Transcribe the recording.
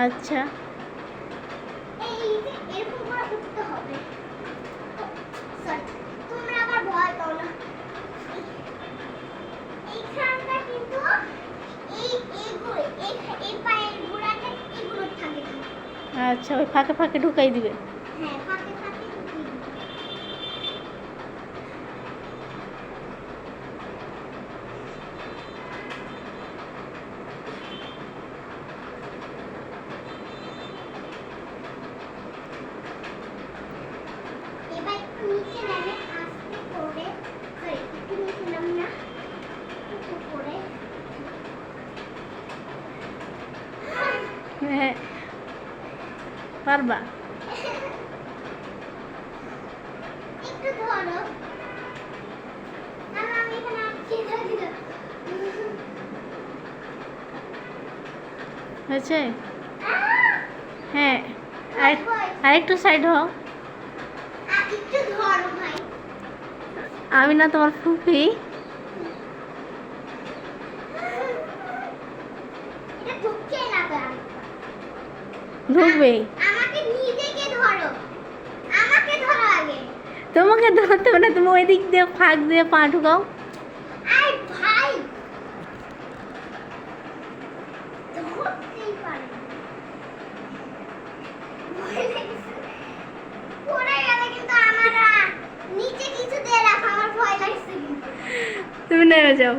আচ্ছা এই যে এরকম করে উঠতে হবে। সরি, তোমরা আবার ভয় পাও না। এইখানটা কিন্তু এই পায়ের গোড়াটা এগুলো থাকে না। আচ্ছা, ওই ফাঁকে ফাঁকে ঢুকাই দিবে। হ্যাঁ, ফাঁকে ফাঁকে ঢুকিয়ে দিবে। এবার একটু নিচে নামে আস্তে করে, সরি একটু নিচে নাম না, একটু করে। হ্যাঁ, পারবা। একটু ধরো। আমি এখানে আটকে থাকি না। হয়েছে? হ্যাঁ, আরেকটু সাইড হও। একটু ধরো ভাই। আমি না তোমার ফুফি। এটা ঢুকছে না তো। ঢুকবে। আমাকে নিজেকে ধরো। আমাকে ধরো আগে। তোমাকে ধরতে হবে না, তুমি ওই দিক দিয়ে ফাঁক দিয়ে পা ঢুকাও। আই ভাই, ধরতেই পারে না। ভয় লাগছে। পড়ে গেলে কিন্তু আমার নিচে কিছু দিয়ে রাখো, আমার ভয় লাগছে কিন্তু। তুমি নেমে যাও।